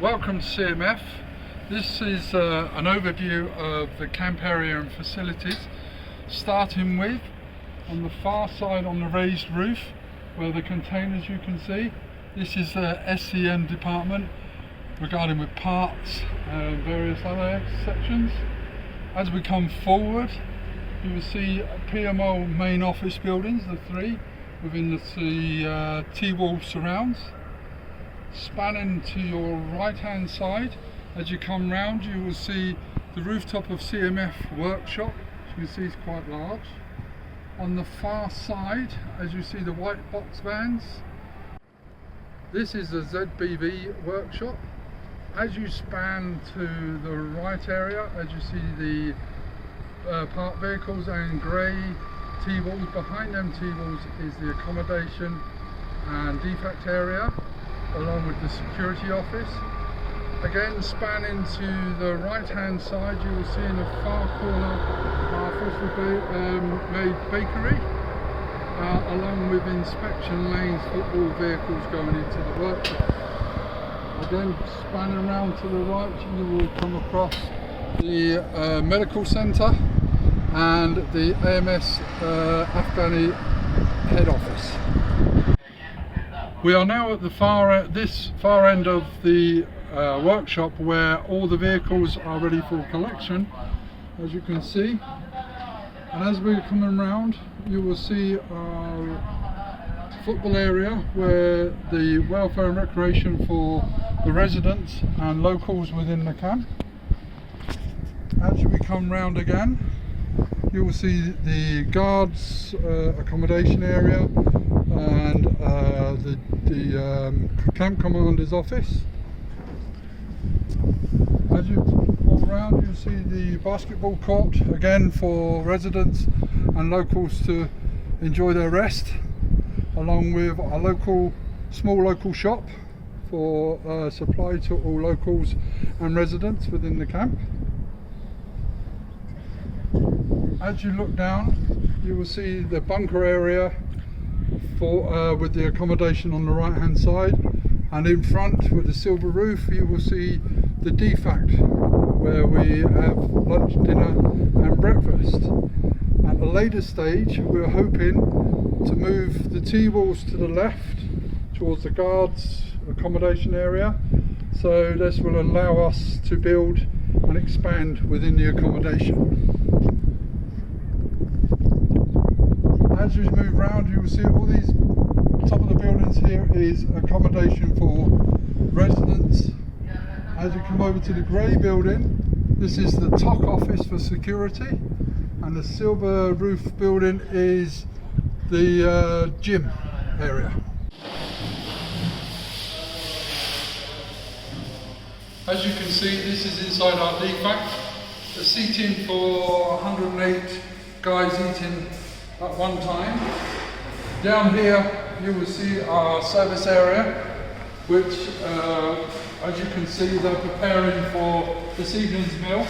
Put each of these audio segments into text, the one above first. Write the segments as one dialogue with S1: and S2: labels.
S1: Welcome to CMF. This is an overview of the camp area and facilities, starting with on the far side on the raised roof where the containers you can see. This is the SCN department regarding with parts and various other sections. As we come forward, you will see PMO main office buildings, the three within the T-wall surrounds. Spanning to your right hand side, as you come round, you will see the rooftop of CMF workshop. As you can see, it's quite large. On the far side, as you see the white box vans, this is the ZBV workshop. As you span to the right area, as you see the parked vehicles and grey T-walls, behind them T-walls is the accommodation and defect area, along with the security office. Again, spanning to the right hand side, you will see in the far corner our freshly made bakery, along with inspection lanes for all vehicles going into the workshop. Again, spanning around to the right, you will come across the medical centre and the AMS Afghani head office. We are now at the this far end of the workshop where all the vehicles are ready for collection, as you can see. And as we're coming around, you will see our football area where the welfare and recreation for the residents and locals within the camp. As we come round again, you will see the guards accommodation area and the camp commander's office. As you walk around, you'll see the basketball court, again for residents and locals to enjoy their rest, along with a small local shop for supply to all locals and residents within the camp. As you look down, you will see the bunker area with the accommodation on the right hand side, and in front with the silver roof you will see the defect where we have lunch, dinner and breakfast. At a later stage we're hoping to move the T-walls to the left towards the guards accommodation area, so this will allow us to build and expand within the accommodation. As you move round, you will see all these top of the buildings here is accommodation for residents. As you come over to the grey building, this is the TOC office for security, and the silver roof building is the gym area. As you can see, this is inside our defect. The seating for 108 guys eating at one time. Down here you will see our service area, which as you can see they're preparing for this evening's meal.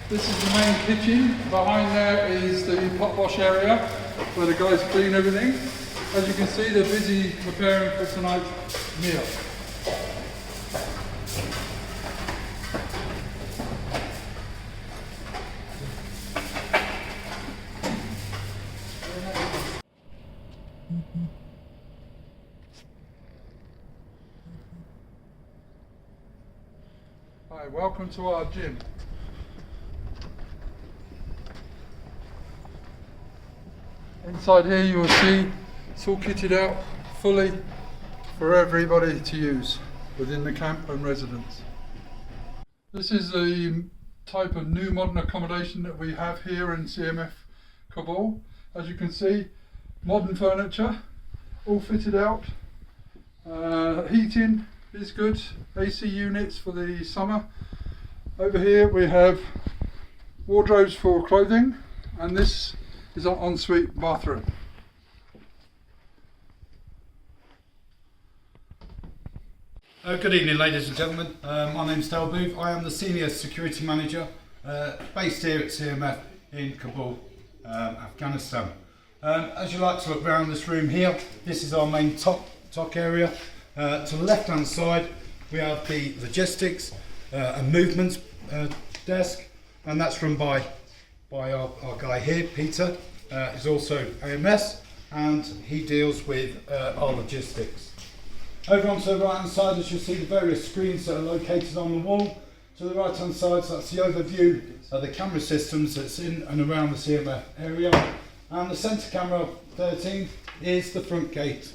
S1: This is the main kitchen. Behind there is the pot wash area where the guys clean everything. As you can see, they're busy preparing for tonight's meal. Hi, welcome to our gym. Inside here you will see it's all kitted out fully for everybody to use within the camp and residence. This is the type of new modern accommodation that we have here in CMF Kabul. As you can see, modern furniture, all fitted out. Heating is good, AC units for the summer. Over here we have wardrobes for clothing, and this is our ensuite bathroom.
S2: Good evening, ladies and gentlemen. My name's Dale Booth. I am the Senior Security Manager based here at CMF in Kabul, Afghanistan. As you like to look around this room here, this is our main TOC area. To the left hand side we have the logistics and movements desk, and that's run by our guy here, Peter. He's also AMS, and he deals with our logistics. Over onto the right hand side, as you'll see, the various screens that are located on the wall. To the right hand side, so that's the overview of the camera systems that's in and around the CMF area. And the centre camera 13 is the front gate,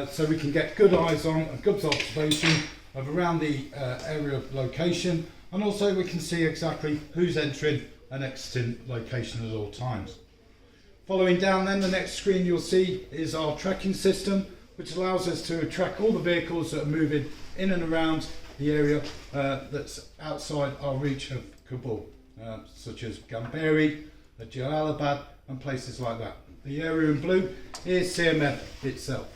S2: so we can get good eyes on and good observation of around the area location, and also we can see exactly who's entering and exiting location at all times. Following down then, the next screen you'll see is our tracking system, which allows us to track all the vehicles that are moving in and around the area that's outside our reach of Kabul, such as Gambari, Jalalabad and places like that. The area in blue is CMF itself.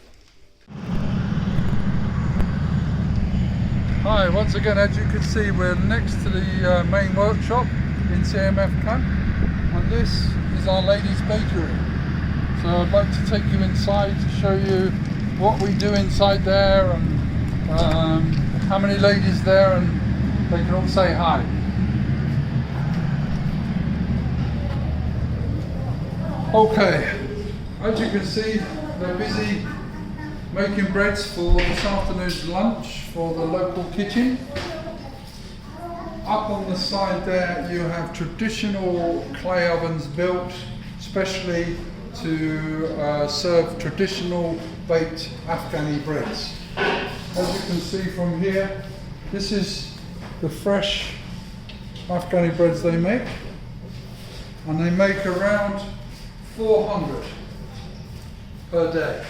S1: Hi, once again, as you can see, we're next to the main workshop in CMF camp, and this is our ladies' bakery. So I'd like to take you inside to show you what we do inside there, and how many ladies there, and they can all say hi. Okay, as you can see, they're busy making breads for this afternoon's lunch for the local kitchen. Up on the side there you have traditional clay ovens built specially to serve traditional baked Afghani breads. As you can see from here, this is the fresh Afghani breads they make, and they make around 400 per day.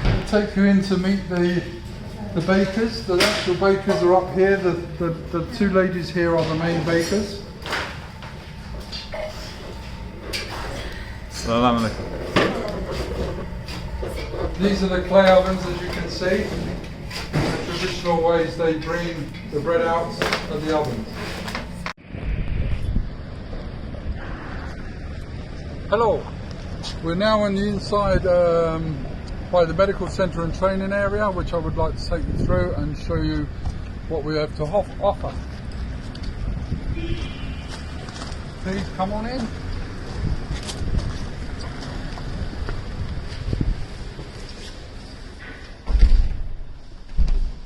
S1: I'll take you in to meet the bakers. The actual bakers are up here. The two ladies here are the main bakers.
S3: Assalamu alaikum.
S1: These are the clay ovens, as you can see. The traditional ways they bring the bread out of the ovens. Hello, we're now on the inside by the medical centre and training area, which I would like to take you through and show you what we have to offer. Please come on in.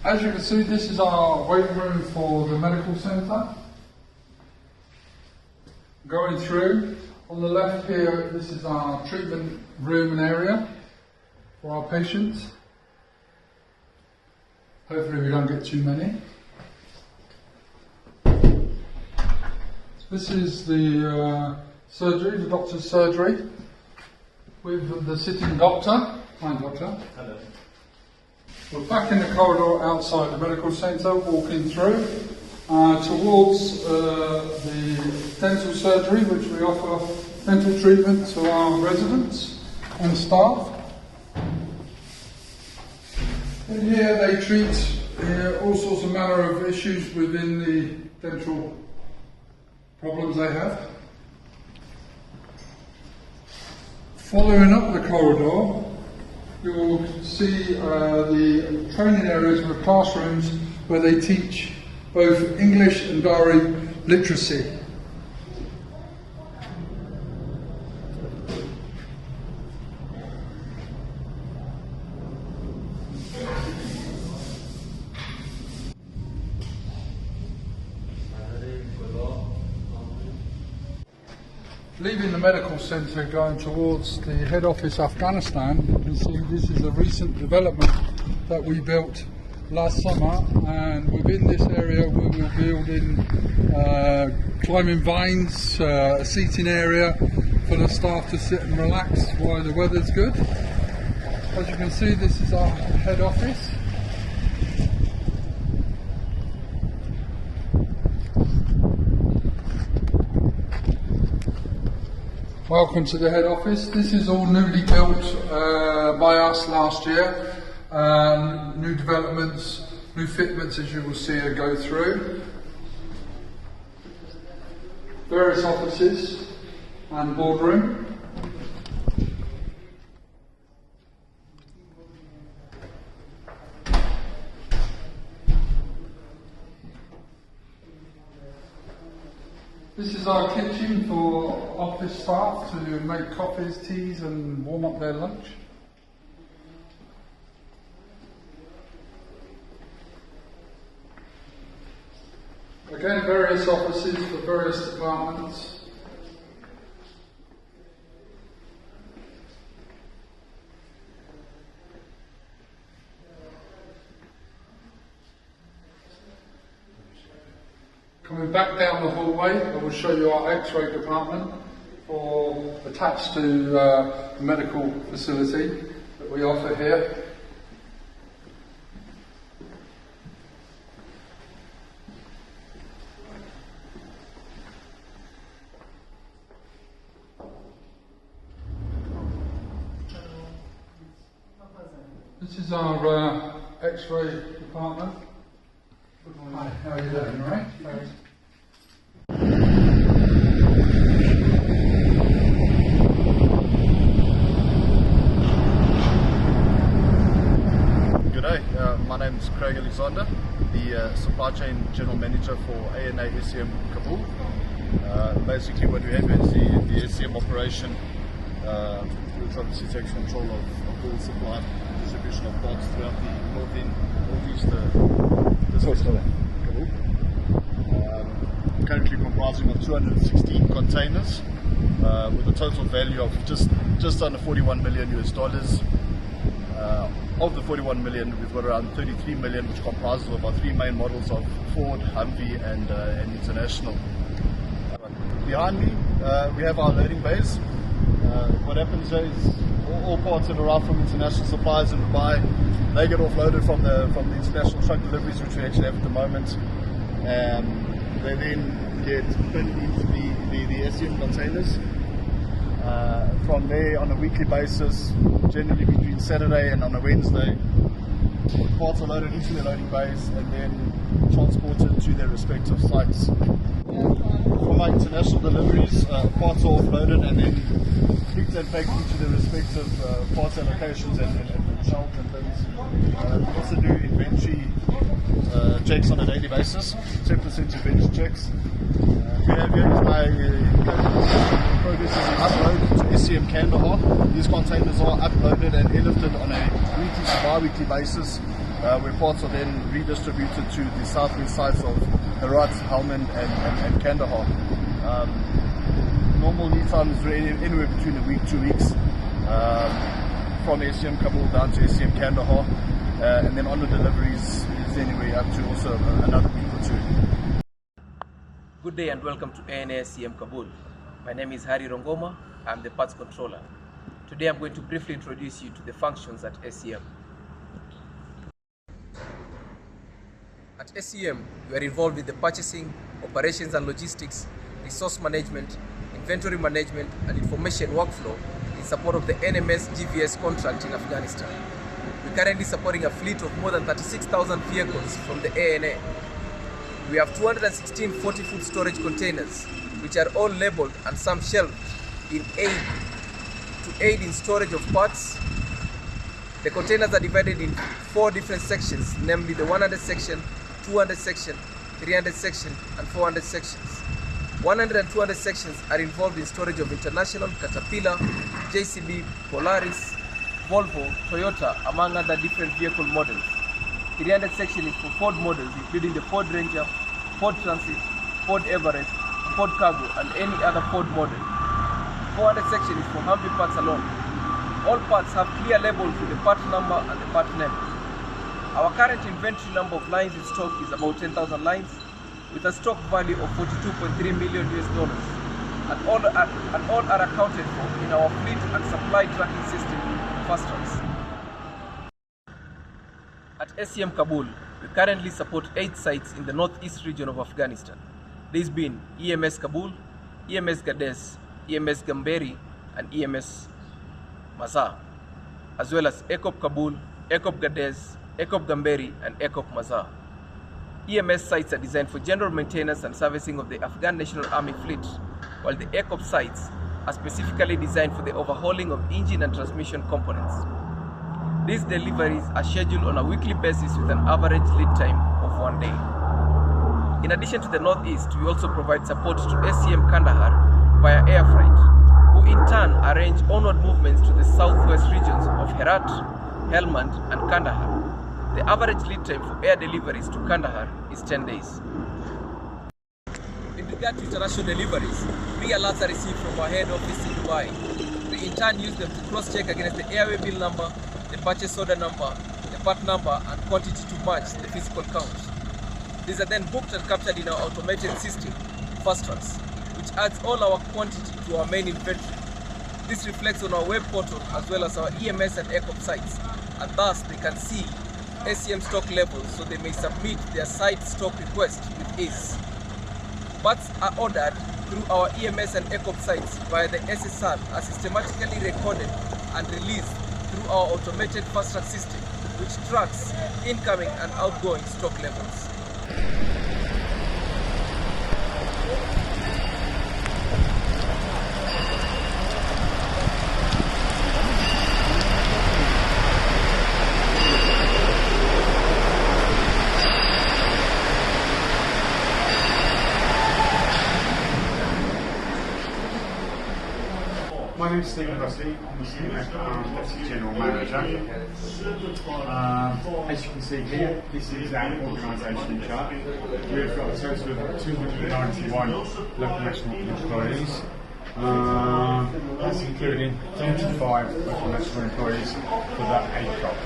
S1: As you can see, this is our waiting room for the medical centre. Going through, on the left here, this is our treatment room and area for our patients. Hopefully we don't get too many. This is the surgery, the doctor's surgery, with the sitting doctor. Hi, doctor.
S3: Hello.
S1: We're back in the corridor outside the medical centre, walking through towards the dental surgery, which we offer dental treatment to our residents and staff. In here they treat all sorts of manner of issues within the dental problems they have. Following up the corridor, you will see the training areas with classrooms where they teach both English and Dari literacy. Leaving the medical centre, going towards the head office Afghanistan, you can see this is a recent development that we built last summer, and within this area we will build in climbing vines, a seating area for the staff to sit and relax while the weather's good. As you can see, this is our head office. Welcome to the head office. This is all newly built by us last year. New developments, new fitments, as you will see her go through. Various offices and boardroom. This is our kitchen for office staff to make coffees, teas and warm up their lunch. Again, various offices for various departments. Coming back down the hallway, I will show you our X-ray department attached to the medical facility that we offer here. This is our X-ray department. Hi, how are you doing? All right? Thanks.
S3: G'day, my name is Craig Alexander, the Supply Chain General Manager for ANA SCM Kabul. Basically what we have is the SCM operation, which obviously takes control of all supply, distribution of parts throughout the northeast district of Kabul. Currently comprising of 216 containers with a total value of just under 41 million US dollars. Of the 41 million, we've got around 33 million, which comprises of our three main models of Ford, Humvee and International. Behind me, we have our loading bays. What happens is all parts that arrive from international suppliers in Dubai, they get offloaded from the international truck deliveries, which we actually have at the moment. They then get put into the SCM containers. From there, on a weekly basis, generally between Saturday and on a Wednesday, parts are loaded into their loading bays and then transported to their respective sites. From our international deliveries, parts are offloaded and then picked and packed into their respective parts allocations and shelves and bins. We also do inventory checks on a daily basis, 10% inventory checks. We have here is my progress is uploaded to SCM Kandahar. These containers are uploaded and airlifted on a weekly to bi-weekly basis, where parts are then redistributed to the southwest sites of Herat, Helmand and Kandahar. Normal lead time is anywhere between a week, 2 weeks, from SCM Kabul down to SCM Kandahar, and then on the deliveries is anywhere up to also another week or two.
S4: Good day and welcome to ANA SCM Kabul. My name is Harry Rongoma. I'm the parts controller. Today I'm going to briefly introduce you to the functions at SCM. At SCM, we are involved with the purchasing, operations and logistics, resource management, inventory management and information workflow in support of the AMS GVS contract in Afghanistan. We're currently supporting a fleet of more than 36,000 vehicles from the ANA. We have 216 40-foot storage containers, which are all labeled and some shelved to aid in storage of parts. The containers are divided in 4 different sections, namely the 100 section, 200 section, 300 section, and 400 sections. 100 and 200 sections are involved in storage of International, Caterpillar, JCB, Polaris, Volvo, Toyota, among other different vehicle models. 300 section is for Ford models, including the Ford Ranger, Ford Transit, Ford Everest, Ford Cargo, and any other Ford model. 400 section is for Humvee parts alone. All parts have clear labels with the part number and the part name. Our current inventory number of lines in stock is about 10,000 lines, with a stock value of 42.3 million US dollars, and all are accounted for in our fleet and supply tracking system, FastTracks. At SCM Kabul, we currently support 8 sites in the northeast region of Afghanistan, these being EMS Kabul, EMS Gades, EMS Gamberi, and EMS Mazar, as well as ECOP Kabul, ECOP Gades, ECOP Gamberi, and ECOP Mazar. EMS sites are designed for general maintenance and servicing of the Afghan National Army fleet, while the ECOP sites are specifically designed for the overhauling of engine and transmission components. These deliveries are scheduled on a weekly basis with an average lead time of 1 day. In addition to the Northeast, we also provide support to SCM Kandahar via air freight, who in turn arrange onward movements to the southwest regions of Herat, Helmand and Kandahar. The average lead time for air deliveries to Kandahar is 10 days. In regard to international deliveries, pre-alerts are received from our head office in Dubai. We in turn use them to cross-check against the airway bill number, the purchase order number, the part number and quantity to match the physical count. These are then booked and captured in our automated system, Fast Tracks, which adds all our quantity to our main inventory. This reflects on our web portal as well as our AMS and ECOP sites, and thus they can see SCM stock levels so they may submit their site stock request with ease. Parts are ordered through our EMS and ECOP sites via the SSR are systematically recorded and released through our automated Fast Track system, which tracks incoming and outgoing stock levels.
S2: My name is Stephen Rusty. I'm the Senior Deputy General Manager. As you can see here, this is our organisation chart. We've got a total of 291 local national employees. That's including 25 local national employees for that ACOP.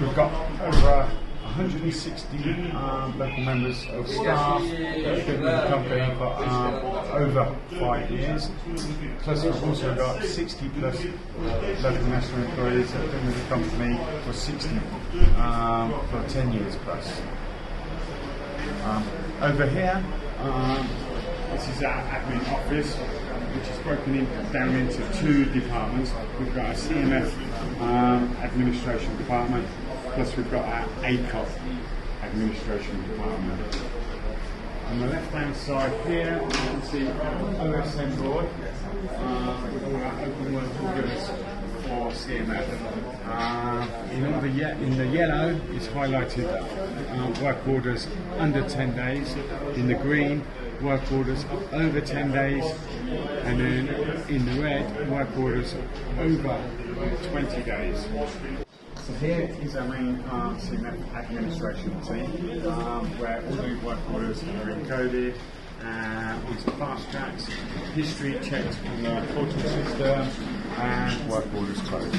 S2: We've got over 160 local members of staff that have been with the company for over 5 years. Plus we've also got 60 plus local national employees that have been with the company for for 10 years plus. Over here, this is our admin office, which is broken down into 2 departments. We've got a CMF administration department, plus we've got our ACOP administration department. On the left hand side here, you can see OSM board with all our open work orders for CMF. In the yellow is highlighted work orders under 10 days. In the green, work orders over 10 days. And then in the red, work orders over 20 days. So here is our main CMF administration team, where all the work orders are encoded onto fast tracks, history checked on the portal system, and work orders closed.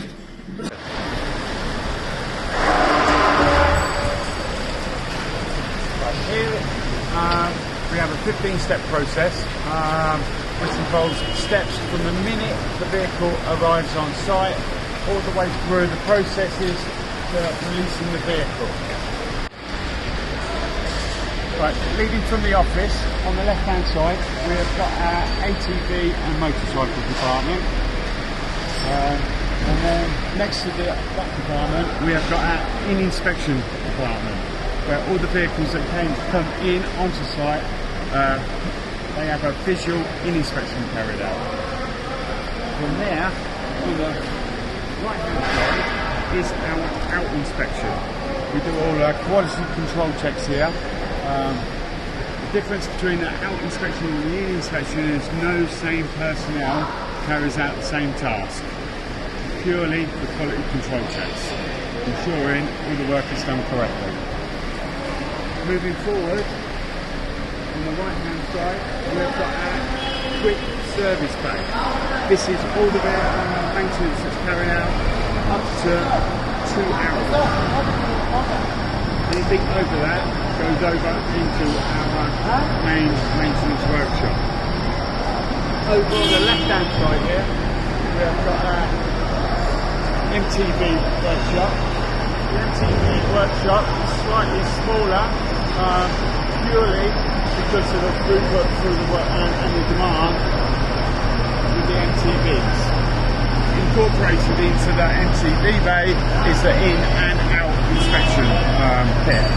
S2: Right here we have a 15-step process, which involves steps from the minute the vehicle arrives on site all the way through the processes to releasing the vehicle. Right, leading from the office, on the left hand side we have got our ATV and motorcycle department, and then next to that department we have got our in-inspection department, where all the vehicles that come in onto site, they have a visual in-inspection carried out. From there, on the right hand side is our out inspection. We do all our quality control checks here. The difference between the out inspection and the in inspection is no same personnel carries out the same task. Purely the quality control checks, ensuring all the work is done correctly. Moving forward, on the right hand side we've got our quick service bay. This is all the maintenance that's carried out up to 2 hours. Anything over that goes over into our main maintenance workshop. Over on the left hand side here we have got our MTV workshop. The MTV workshop is slightly smaller, purely because of the throughput through the work and the demand with the MTVs. Incorporated into the MTV bay is the in and out inspection pit.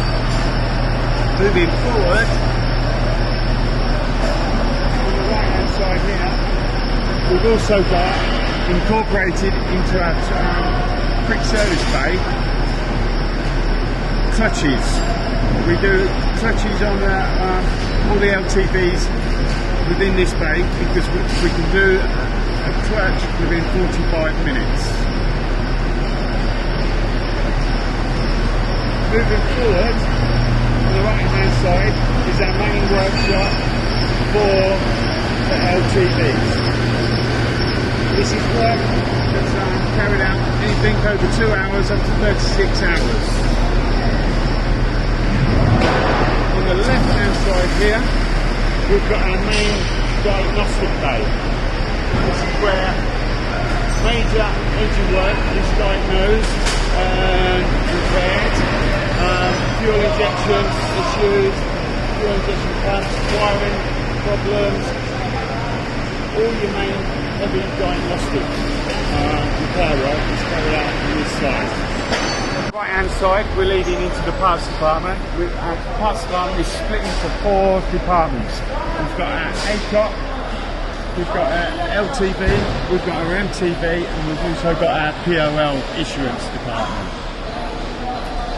S2: Moving forward, on the right hand side here, we've also got incorporated into our quick service bay touches. We do
S3: touches on all the LTVs within this bay, because we can do a touch within 45 minutes. Moving forward, on the right hand side is our main workshop for the LTVs. This is work that's carried out anything over 2 hours up to 36 hours. On the left hand side here, we've got our main diagnostic bay. This is where major engine work is diagnosed and repaired. Fuel injection issues, fuel injection pumps, wiring problems, all your main heavy diagnostic repair work is carried out on this side. On the right hand side, we're leading into the parts department. Our parts department is split into 4 departments. We've got our ACOP, we've got our LTV, we've got our MTV, and we've also got our POL issuance department.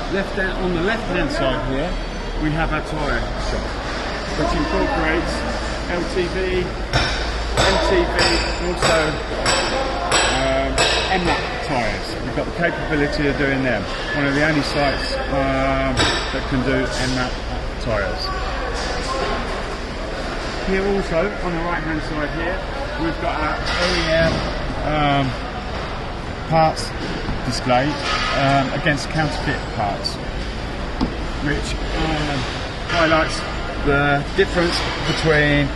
S3: On the left hand side here, we have our tyre shop, which incorporates LTV, MTV, and also MAP tyres. We've got the capability of doing them. One of the only sites that can do MAP tyres. Here also, on the right hand side here, we've got our OEM parts display against counterfeit parts, which highlights the difference between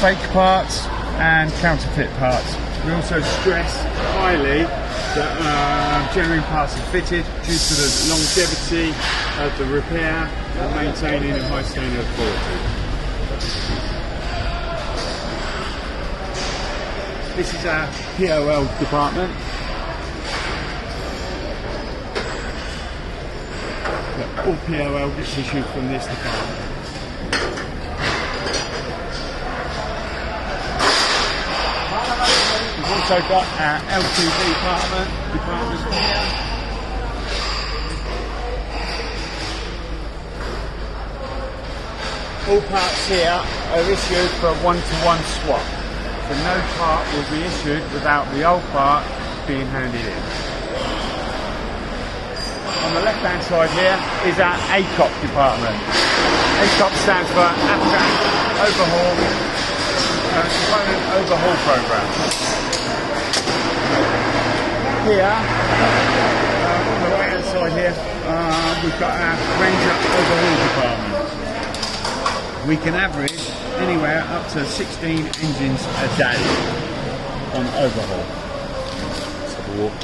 S3: fake parts and counterfeit parts. We also stress highly that genuine parts are fitted due to the longevity of the repair and maintaining a high standard of quality. This is our POL department. All POL gets issued from this department. We've also got our LTV department here. All parts here are issued for a one-to-one swap, so no part will be issued without the old part being handed in. On the left hand side here is our ACOP department. ACOP stands for Afghan Overhaul Component Overhaul Program. Here, on the right hand side here, we've got our Ranger Overhaul department. We can average anywhere up to 16 engines a day on overhaul. Let's have a walk.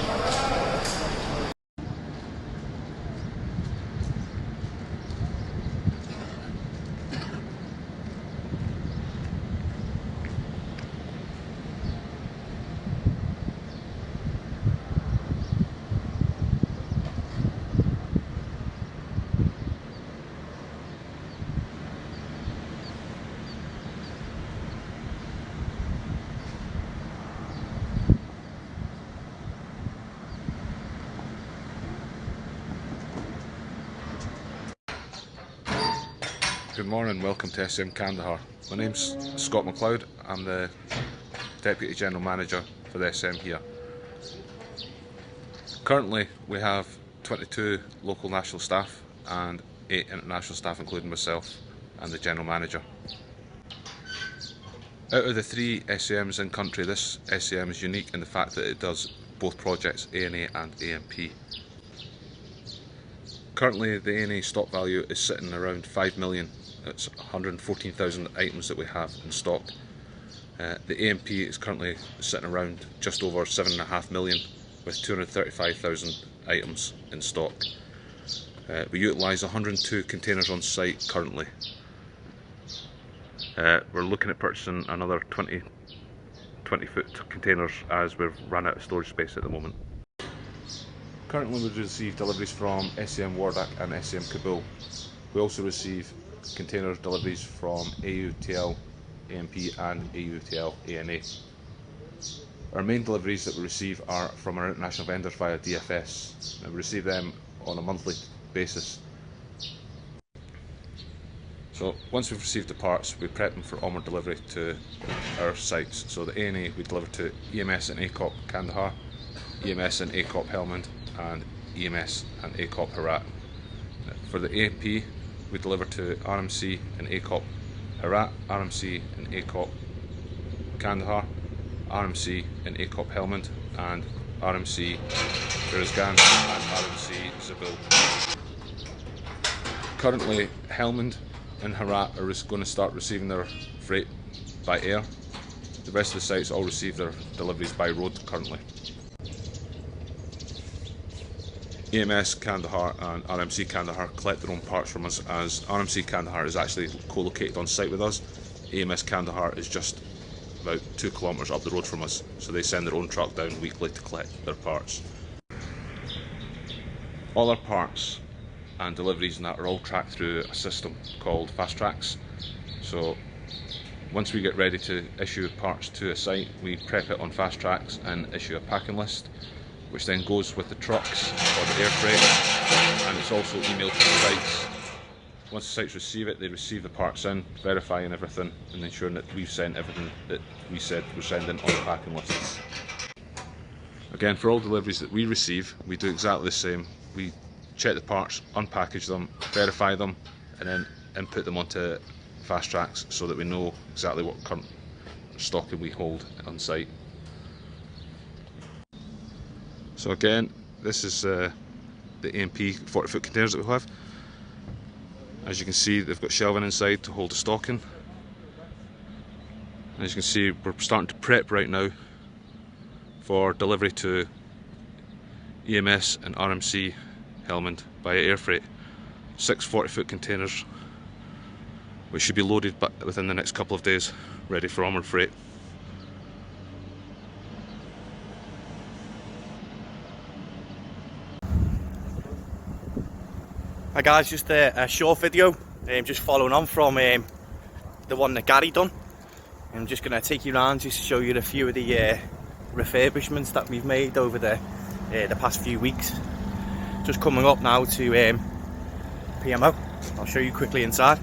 S5: Good morning, welcome to SM Kandahar. My name's Scott McLeod, I'm the Deputy General Manager for the SM here. Currently we have 22 local national staff and 8 international staff, including myself and the General Manager. Out of the 3 SAMs in country, this SAM is unique in the fact that it does both projects, A&A and AMP. Currently the A&A stock value is sitting around 5 million. It's 114,000 items that we have in stock. The AMP is currently sitting around just over 7.5 million with 235,000 items in stock. We utilise 102 containers on site currently. We're looking at purchasing another 20 foot containers as we've run out of storage space at the moment. Currently we've received deliveries from SAM Wardak and SAM Kabul. We also receive container deliveries from AUTL AMP and AUTL ANA. Our main deliveries that we receive are from our international vendors via DFS, and we receive them on a monthly basis. So once we've received the parts, we prep them for onward delivery to our sites. So the A&A we deliver to EMS and ACOP Kandahar, EMS and ACOP Helmand, and EMS and ACOP Herat. For the AP we deliver to RMC and ACOP Herat, RMC and ACOP Kandahar, RMC and ACOP Helmand, and RMC Firuzgan and RMC Zabil. Currently Helmand and Herat are going to start receiving their freight by air. The rest of the sites all receive their deliveries by road currently. AMS Kandahar and RMC Kandahar collect their own parts from us, as RMC Kandahar is actually co-located on site with us. AMS Kandahar is just about 2 kilometres up the road from us, so they send their own truck down weekly to collect their parts. All our parts and deliveries and that are all tracked through a system called Fast Tracks. So once we get ready to issue parts to a site, we prep it on Fast Tracks and issue a packing list, which then goes with the trucks or the air freight, and it's also emailed to the sites. Once the sites receive it, they receive the parts in, verifying everything and ensuring that we've sent everything that we said we're sending on the packing list. Again, for all deliveries that we receive, we do exactly the same. We check the parts, unpackage them, verify them, and then input them onto Fast Tracks so that we know exactly what current stocking we hold on site. So again, this is the AMP 40-foot containers that we have. As you can see, they've got shelving inside to hold the stocking. As you can see, we're starting to prep right now for delivery to EMS and RMC Helmand by air freight. 6 40-foot containers, which should be loaded within the next couple of days, ready for onward freight.
S6: Hi guys, just a short video, just following on from the one that Gary done. I'm just going to take you around just to show you a few of the refurbishments that we've made over the past few weeks. Just coming up now to PMO. I'll show you quickly inside.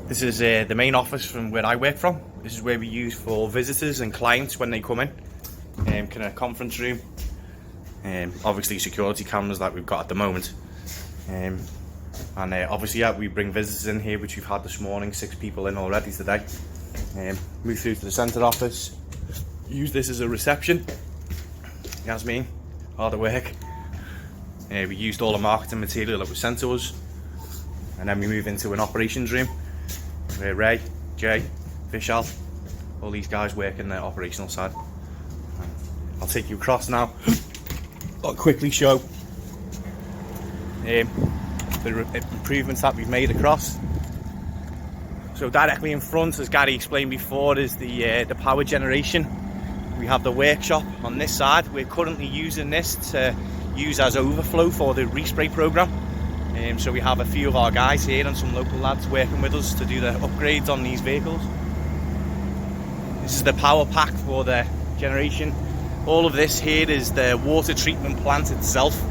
S6: This is the main office from where I work from. This is where we use for visitors and clients when they come in. Kind of conference room. Obviously security cameras that we've got at the moment. And obviously, yeah, we bring visitors in here, which we've had this morning, 6 people in already today. Move through to the centre office. Use this as a reception. Yasmin, hard at work. We used all the marketing material that was sent to us. And then we move into an operations room where Ray, Jay, Vishal, all these guys work in the operational side. I'll take you across now. I'll quickly show the improvements that we've made across. So directly in front, as Gary explained before, is the power generation. We have the workshop on this side. We're currently using this to use as overflow for the respray program. So we have a few of our guys here and some local lads working with us to do the upgrades on these vehicles. This is the power pack for the generation. All of this here is the water treatment plant itself.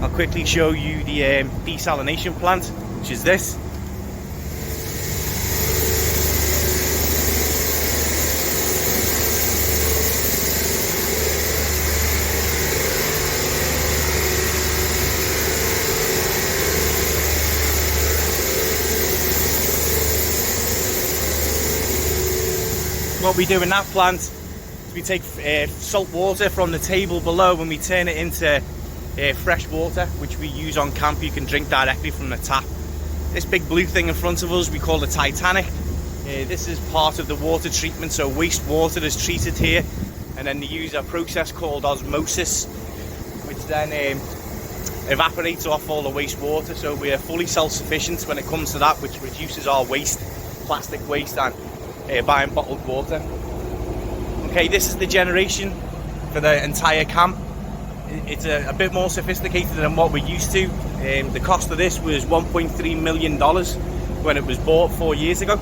S6: I'll quickly show you the desalination plant, which is this. What we do in that plant is we take salt water from the table below and we turn it into fresh water, which we use on camp. You can drink directly from the tap. This big blue thing in front of us we call the Titanic. This is part of the water treatment, so wastewater is treated here, and then they use a process called osmosis, which then evaporates off all the wastewater. So we're fully self-sufficient when it comes to that, which reduces our waste, plastic waste, and buying bottled water. Okay, this is the generation for the entire camp. It's a bit more sophisticated than what we're used to. The cost of this was $1.3 million when it was bought 4 years ago.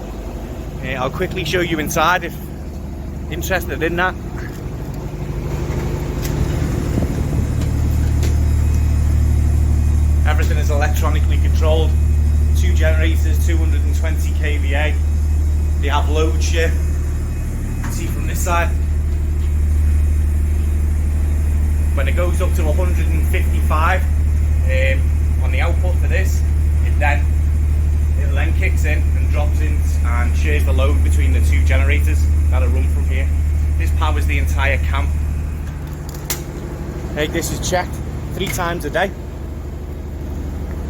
S6: I'll quickly show you inside if interested in that. Everything is electronically controlled. 2 generators, 220 kVA. They have load share. You can see from this side. When it goes up to 155 on the output for this, it then kicks in and drops in and shares the load between the 2 generators that are run from here. This powers the entire camp. Hey, this is checked 3 times a day.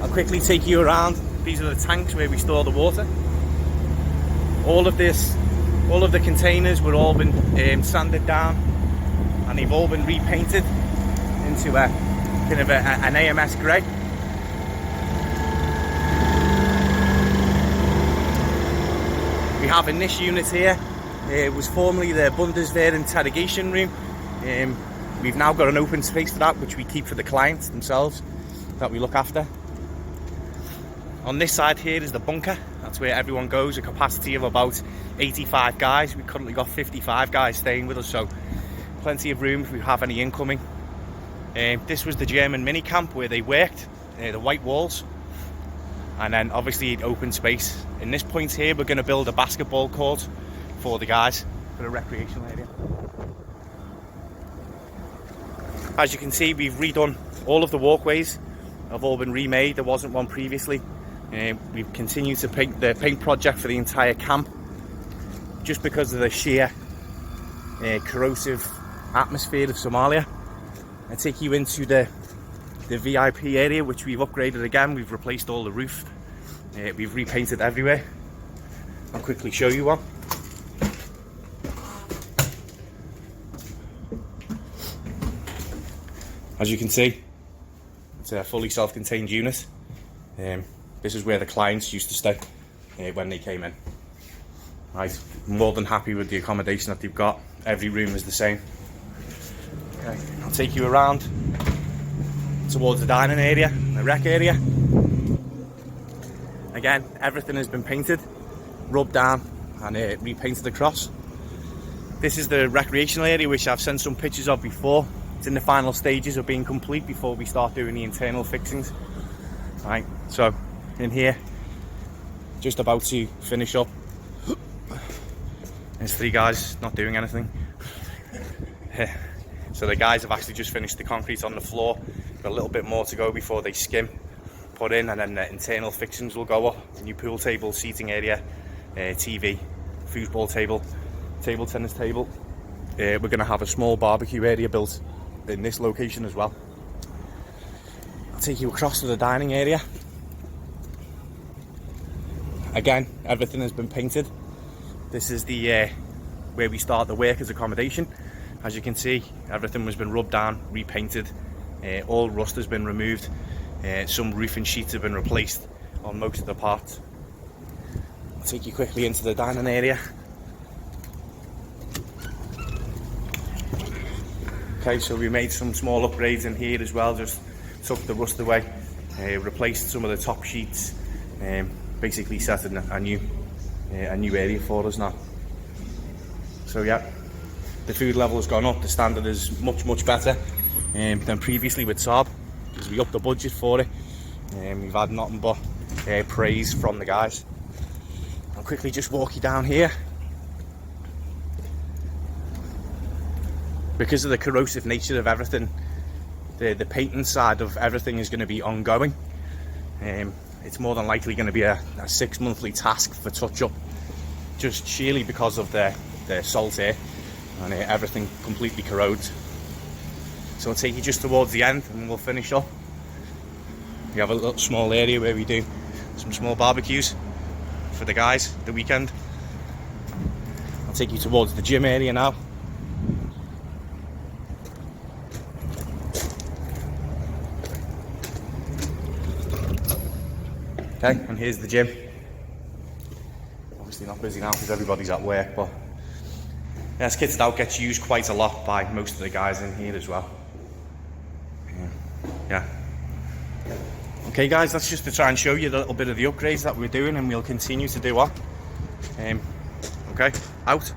S6: I'll quickly take you around. These are the tanks where we store the water. All of the containers were all been sanded down, and they've all been repainted into a kind of an AMS grey. We have in this unit here, it was formerly the Bundeswehr interrogation room. We've now got an open space for that, which we keep for the clients themselves, that we look after. On this side here is the bunker. That's where everyone goes, a capacity of about 85 guys. We've currently got 55 guys staying with us, so plenty of room if we have any incoming. This was the German mini camp where they worked, the white walls. And then obviously open space. In this point here, we're going to build a basketball court for the guys, for a recreational area. As you can see, we've redone all of the walkways, have all been remade. There wasn't one previously. We've continued to paint the paint project for the entire camp, just because of the sheer corrosive atmosphere of Somalia. I take you into the VIP area, which we've upgraded again. We've replaced all the roof. We've repainted everywhere. I'll quickly show you one. As you can see, it's a fully self-contained unit. This is where the clients used to stay when they came in. Right, more than happy with the accommodation that they've got. Every room is the same. Okay, I'll take you around towards the dining area, the rec area. Again, everything has been painted, rubbed down and repainted across. This is the recreational area, which I've sent some pictures of before. It's in the final stages of being complete before we start doing the internal fixings. Right, so in here, just about to finish up. There's 3 guys not doing anything. So the guys have actually just finished the concrete on the floor. Got a little bit more to go before they skim, put in, and then the internal fixings will go up. New pool table, seating area, TV, foosball table, table tennis table. We're going to have a small barbecue area built in this location as well. I'll take you across to the dining area. Again, everything has been painted. This is the where we start the workers' accommodation. As you can see, everything has been rubbed down, repainted. All rust has been removed. Some roofing sheets have been replaced on most of the parts. I'll take you quickly into the dining area. Okay, so we made some small upgrades in here as well, just took the rust away, replaced some of the top sheets, basically set in a new area for us now. So yeah, the food level has gone up. The standard is much better than previously with Saab, because we upped the budget for it. We've had nothing but praise from the guys. I'll quickly just walk you down here. Because of the corrosive nature of everything, the painting side of everything is going to be ongoing. It's more than likely going to be a 6-monthly task for touch-up, just sheerly because of the salt air and everything completely corrodes. So I'll take you just towards the end and we'll finish up. We have a little small area where we do some small barbecues for the guys the weekend. I'll take you towards the gym area now. Okay, and here's the gym. Obviously not busy now because everybody's at work, but yeah, it's kitted out, gets used quite a lot by most of the guys in here as well. Yeah. Okay guys, that's just to try and show you a little bit of the upgrades that we're doing, and we'll continue to do on. Okay, out.